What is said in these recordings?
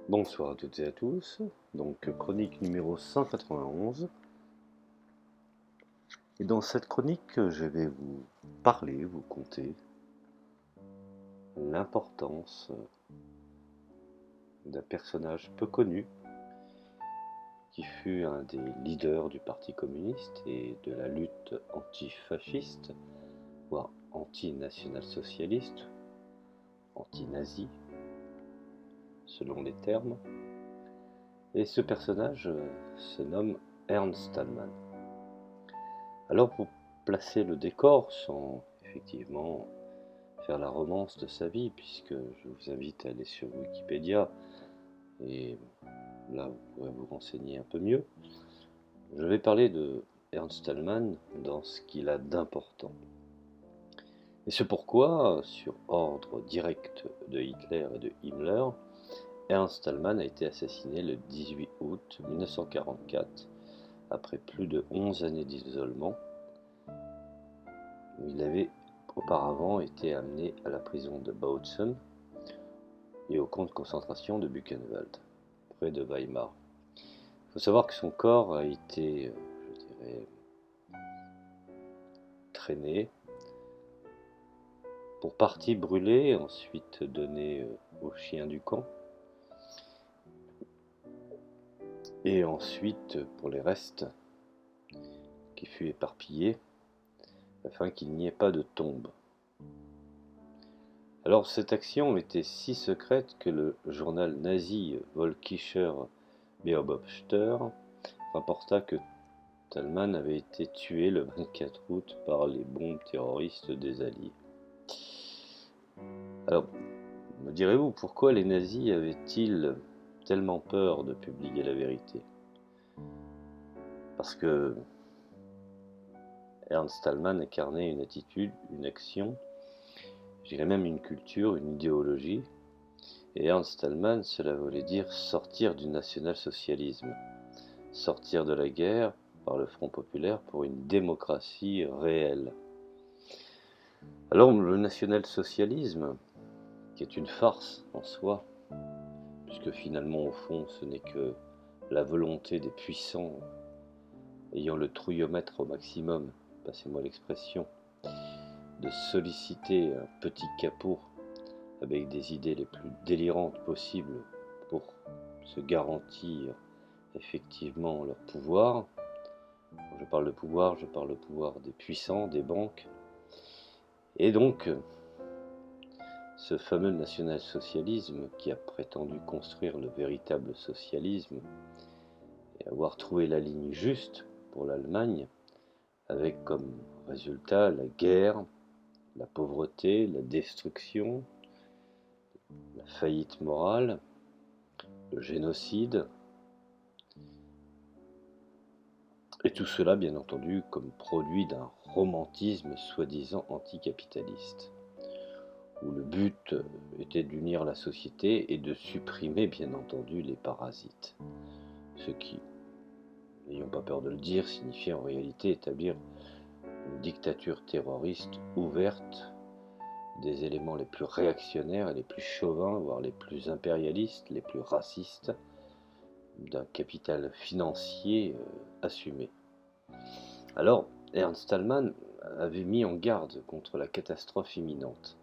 Bonsoir à toutes et à tous, donc chronique numéro 191. Et dans cette chronique, je vais vous parler, vous conter l'importance d'un personnage peu connu qui fut un des leaders du Parti communiste et de la lutte antifasciste, voire anti-national-socialiste, anti-nazi, selon les termes. Et ce personnage se nomme Ernst Thälmann. Alors pour placer le décor sans effectivement faire la romance de sa vie, puisque je vous invite à aller sur Wikipédia et là vous pourrez vous renseigner un peu mieux, je vais parler de Ernst Thälmann dans ce qu'il a d'important. Et c'est pourquoi, sur ordre direct de Hitler et de Himmler, Ernst Thälmann a été assassiné le 18 août 1944, après plus de 11 années d'isolement. Il avait auparavant été amené à la prison de Bautzen et au camp de concentration de Buchenwald, près de Weimar. Il faut savoir que son corps a été, je dirais, traîné, pour partie brûlé, ensuite donné aux chiens du camp, et ensuite pour les restes, qui fut éparpillé, afin qu'il n'y ait pas de tombe. Alors cette action était si secrète que le journal nazi Völkischer Beobachter rapporta que Thälmann avait été tué le 24 août par les bombes terroristes des Alliés. Alors, me direz-vous, pourquoi les nazis avaient-ils tellement peur de publier la vérité? Parce que Ernst Thälmann incarnait une attitude, une action, je dirais même une culture, une idéologie. Et Ernst Thälmann, cela voulait dire sortir du national-socialisme, sortir de la guerre par le Front populaire pour une démocratie réelle. Alors le national-socialisme, qui est une farce en soi, puisque finalement au fond ce n'est que la volonté des puissants ayant le trouillomètre au maximum, passez-moi l'expression, de solliciter un petit capot avec des idées les plus délirantes possibles pour se garantir effectivement leur pouvoir. Quand je parle de pouvoir, je parle de pouvoir des puissants, des banques. Et donc, ce fameux national-socialisme qui a prétendu construire le véritable socialisme et avoir trouvé la ligne juste pour l'Allemagne, avec comme résultat la guerre, la pauvreté, la destruction, la faillite morale, le génocide, et tout cela bien entendu comme produit d'un romantisme soi-disant anticapitaliste, où le but était d'unir la société et de supprimer bien entendu les parasites, ce qui, n'ayons pas peur de le dire, signifiait en réalité établir une dictature terroriste ouverte des éléments les plus réactionnaires et les plus chauvins, voire les plus impérialistes, les plus racistes, d'un capital financier assumé. Alors, Ernst Thälmann avait mis en garde contre la catastrophe imminente.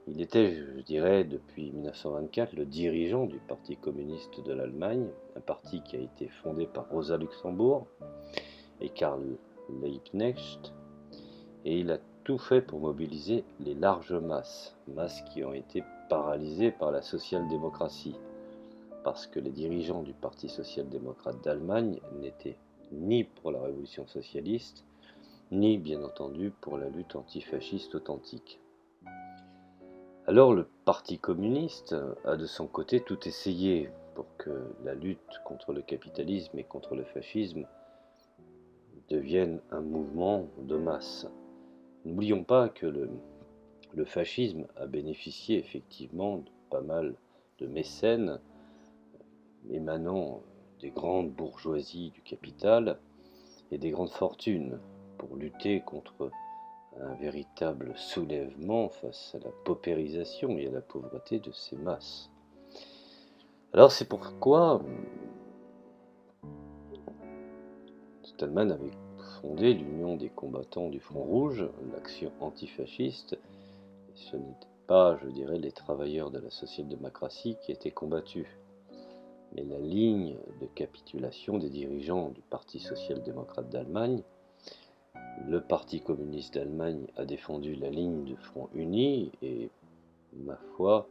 Il était, je dirais, depuis 1924, le dirigeant du Parti communiste de l'Allemagne, un parti qui a été fondé par Rosa Luxemburg et Karl Liebknecht, et il a tout fait pour mobiliser les larges masses qui ont été paralysées par la social-démocratie, parce que les dirigeants du Parti social-démocrate d'Allemagne n'étaient ni pour la révolution socialiste, ni bien entendu pour la lutte antifasciste authentique. Alors le Parti communiste a de son côté tout essayé pour que la lutte contre le capitalisme et contre le fascisme devienne un mouvement de masse. N'oublions pas que le fascisme a bénéficié effectivement de pas mal de mécènes émanant des grandes bourgeoisies du capital et des grandes fortunes pour lutter contre un véritable soulèvement face à la paupérisation et à la pauvreté de ces masses. Alors c'est pourquoi Stallman avait fondé l'Union des combattants du Front Rouge, l'action antifasciste. Ce n'était pas, je dirais, les travailleurs de la social-démocratie qui étaient combattus, mais la ligne de capitulation des dirigeants du Parti social-démocrate d'Allemagne. Le Parti communiste d'Allemagne a défendu la ligne du Front uni et, ma foi,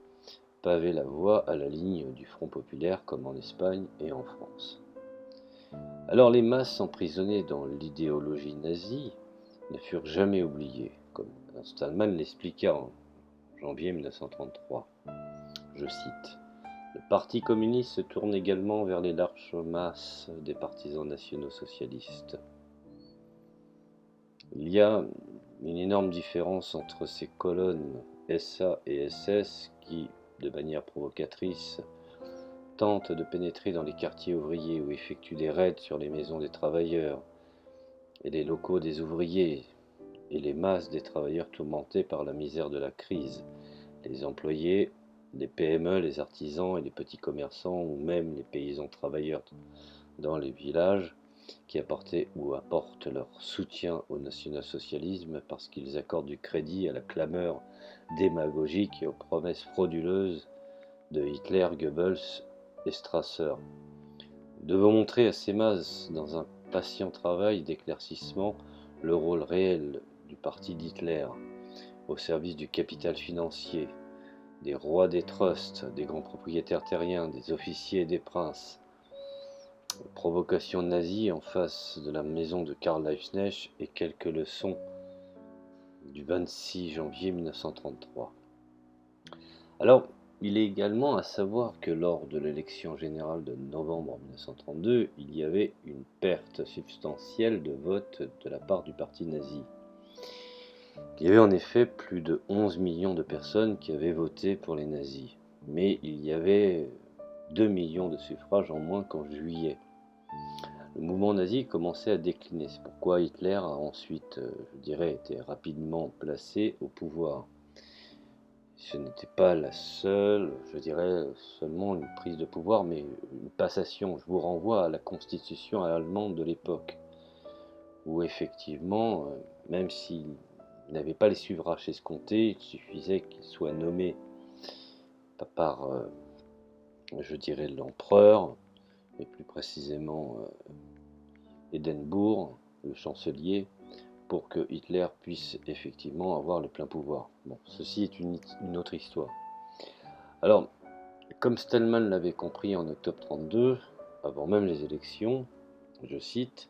pavé la voie à la ligne du Front populaire comme en Espagne et en France. Alors les masses emprisonnées dans l'idéologie nazie ne furent jamais oubliées, comme Stallman l'expliqua en janvier 1933. Je cite: le Parti communiste se tourne également vers les larges masses des partisans nationaux-socialistes. Il y a une énorme différence entre ces colonnes SA et SS qui, de manière provocatrice, tentent de pénétrer dans les quartiers ouvriers ou effectuent des raids sur les maisons des travailleurs et les locaux des ouvriers et les masses des travailleurs tourmentés par la misère de la crise, les employés, les PME, les artisans et les petits commerçants ou même les paysans travailleurs dans les villages qui apportaient ou apportent leur soutien au national-socialisme parce qu'ils accordent du crédit à la clameur démagogique et aux promesses frauduleuses de Hitler, Goebbels et Strasser. Nous devons montrer à ces masses, dans un patient travail d'éclaircissement, le rôle réel du parti d'Hitler, au service du capital financier, des rois des trusts, des grands propriétaires terriens, des officiers et des princes. Provocation nazie en face de la maison de Karl Liebknecht et quelques leçons du 26 janvier 1933. Alors, il est également à savoir que lors de l'élection générale de novembre 1932, il y avait une perte substantielle de votes de la part du parti nazi. Il y avait en effet plus de 11 millions de personnes qui avaient voté pour les nazis, mais il y avait 2 millions de suffrages en moins qu'en juillet. Le mouvement nazi commençait à décliner, c'est pourquoi Hitler a ensuite, je dirais, été rapidement placé au pouvoir. Ce n'était pas la seule, je dirais, seulement une prise de pouvoir, mais une passation. Je vous renvoie à la constitution allemande de l'époque, où effectivement, même s'il n'avait pas les suffrages escomptés, il suffisait qu'il soit nommé par, je dirais, l'empereur, et plus précisément Hindenburg, le chancelier, pour que Hitler puisse effectivement avoir le plein pouvoir. Bon, ceci est une autre histoire. Alors, comme Stallman l'avait compris en octobre 1932, avant même les élections, je cite,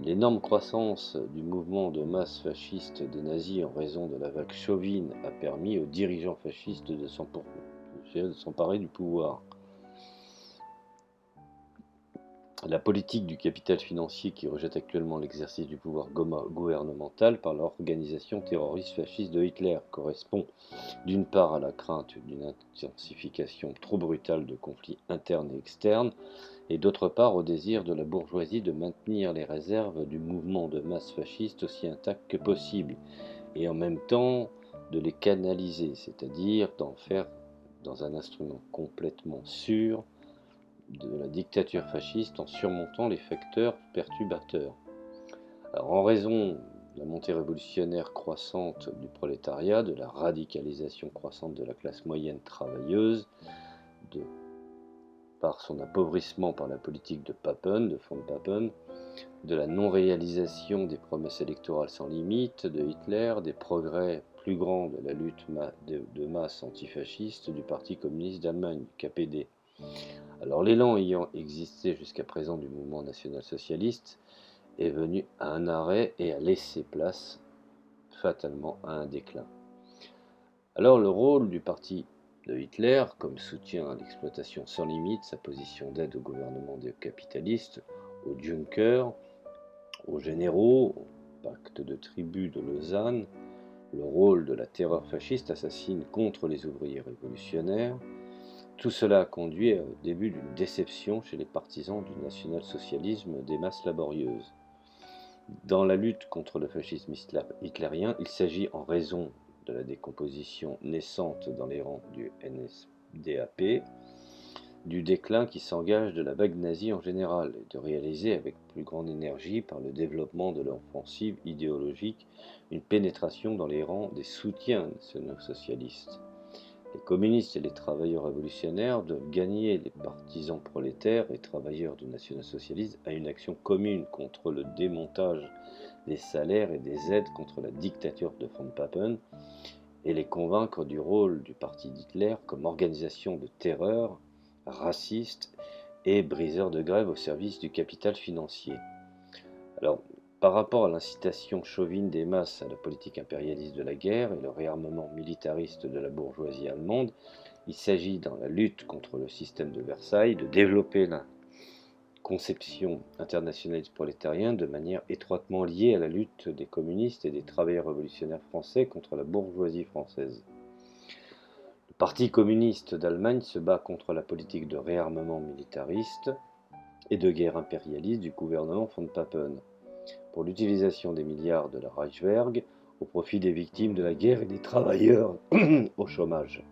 l'énorme croissance du mouvement de masse fasciste des nazis en raison de la vague chauvine a permis aux dirigeants fascistes de s'emparer du pouvoir. La politique du capital financier qui rejette actuellement l'exercice du pouvoir gouvernemental par l'organisation terroriste fasciste de Hitler correspond d'une part à la crainte d'une intensification trop brutale de conflits internes et externes, et d'autre part au désir de la bourgeoisie de maintenir les réserves du mouvement de masse fasciste aussi intactes que possible, et en même temps de les canaliser, c'est-à-dire d'en faire dans un instrument complètement sûr de la dictature fasciste en surmontant les facteurs perturbateurs. Alors, en raison de la montée révolutionnaire croissante du prolétariat, de la radicalisation croissante de la classe moyenne travailleuse, par son appauvrissement par la politique de Papen, de von Papen, de la non-réalisation des promesses électorales sans limite de Hitler, des progrès plus grands de la lutte de masse antifasciste du Parti communiste d'Allemagne, KPD. Alors l'élan ayant existé jusqu'à présent du mouvement national-socialiste est venu à un arrêt et a laissé place fatalement à un déclin. Alors le rôle du parti de Hitler, comme soutien à l'exploitation sans limite, sa position d'aide au gouvernement des capitalistes, aux Junkers, aux généraux, au pacte de tribu de Lausanne, le rôle de la terreur fasciste assassine contre les ouvriers révolutionnaires, tout cela a conduit au début d'une déception chez les partisans du national-socialisme des masses laborieuses. Dans la lutte contre le fascisme hitlérien, il s'agit, en raison de la décomposition naissante dans les rangs du NSDAP, du déclin qui s'engage de la vague nazie en général, et de réaliser avec plus grande énergie, par le développement de l'offensive idéologique, une pénétration dans les rangs des soutiens nationaux-socialistes. Les communistes et les travailleurs révolutionnaires doivent gagner les partisans prolétaires et travailleurs du national-socialisme à une action commune contre le démontage des salaires et des aides, contre la dictature de von Papen, et les convaincre du rôle du parti d'Hitler comme organisation de terreur, raciste et briseur de grève au service du capital financier. Alors, par rapport à l'incitation chauvine des masses à la politique impérialiste de la guerre et le réarmement militariste de la bourgeoisie allemande, il s'agit, dans la lutte contre le système de Versailles, de développer la conception internationaliste prolétarien de manière étroitement liée à la lutte des communistes et des travailleurs révolutionnaires français contre la bourgeoisie française. Le Parti communiste d'Allemagne se bat contre la politique de réarmement militariste et de guerre impérialiste du gouvernement von Papen, pour l'utilisation des milliards de la Reichswehr au profit des victimes de la guerre et des travailleurs au chômage,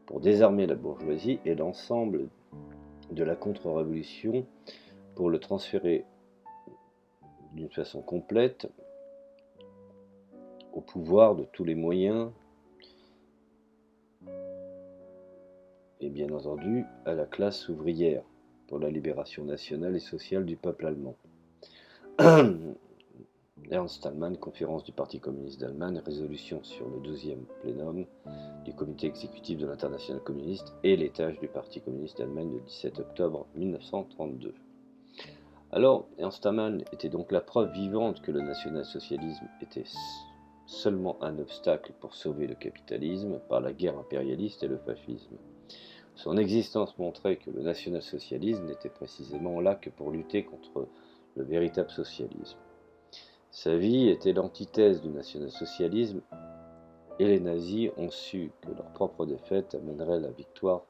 pour désarmer la bourgeoisie et l'ensemble de la contre-révolution, pour le transférer d'une façon complète au pouvoir de tous les moyens et bien entendu à la classe ouvrière, pour la libération nationale et sociale du peuple allemand. Ernst Thälmann, conférence du Parti communiste d'Allemagne, résolution sur le 12e plénum du comité exécutif de l'Internationale communiste et les tâches du Parti communiste d'Allemagne le 17 octobre 1932. Alors, Ernst Thälmann était donc la preuve vivante que le national-socialisme était seulement un obstacle pour sauver le capitalisme par la guerre impérialiste et le fascisme. Son existence montrait que le national-socialisme n'était précisément là que pour lutter contre le véritable socialisme. Sa vie était l'antithèse du national-socialisme, et les nazis ont su que leur propre défaite amènerait la victoire.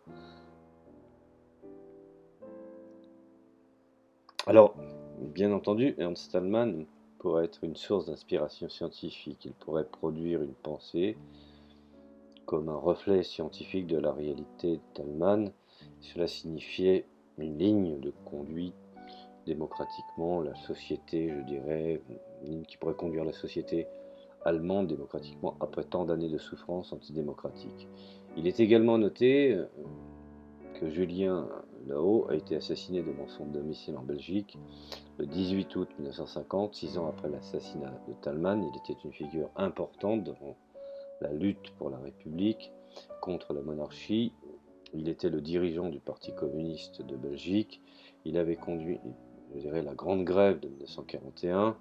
Alors, bien entendu, Ernst Thälmann pourrait être une source d'inspiration scientifique. Il pourrait produire une pensée comme un reflet scientifique de la réalité de Thälmann. Cela signifiait une ligne de conduite démocratiquement la société, je dirais, une ligne qui pourrait conduire la société allemande démocratiquement après tant d'années de souffrance antidémocratique. Il est également noté que Julien Lahaut a été assassiné devant son domicile en Belgique le 18 août 1950, 6 ans après l'assassinat de Thälmann. Il était une figure importante dans la lutte pour la République contre la monarchie. Il était le dirigeant du Parti communiste de Belgique. Il avait conduit, je dirais, la grande grève de 1941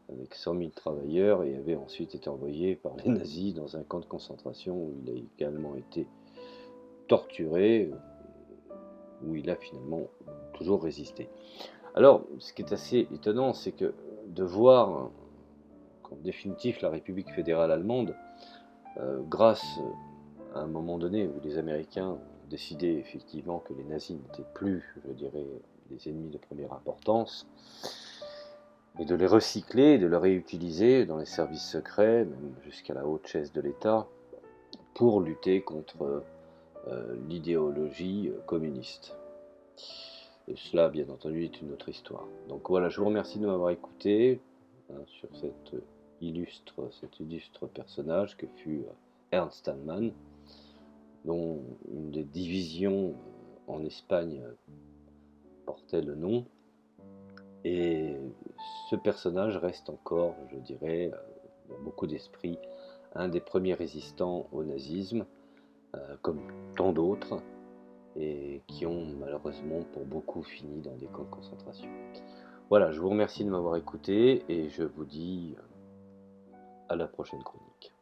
avec 100 000 travailleurs et avait ensuite été envoyé par les nazis dans un camp de concentration où il a également été torturé, où il a finalement toujours résisté. Alors, ce qui est assez étonnant, c'est que de voir qu'en définitive la République fédérale allemande, grâce à un moment donné où les Américains ont décidé effectivement que les nazis n'étaient plus, je dirais, des ennemis de première importance, et de les recycler, de les réutiliser dans les services secrets, même jusqu'à la haute chaise de l'État, pour lutter contre l'idéologie communiste. Et cela, bien entendu, est une autre histoire. Donc voilà, je vous remercie de m'avoir écouté sur cet illustre personnage que fut Ernst Thälmann, dont une des divisions en Espagne portait le nom. Et ce personnage reste encore, je dirais, dans beaucoup d'esprits, un des premiers résistants au nazisme, comme tant d'autres, et qui ont malheureusement pour beaucoup fini dans des camps de concentration. Voilà, je vous remercie de m'avoir écouté, et je vous dis à la prochaine chronique.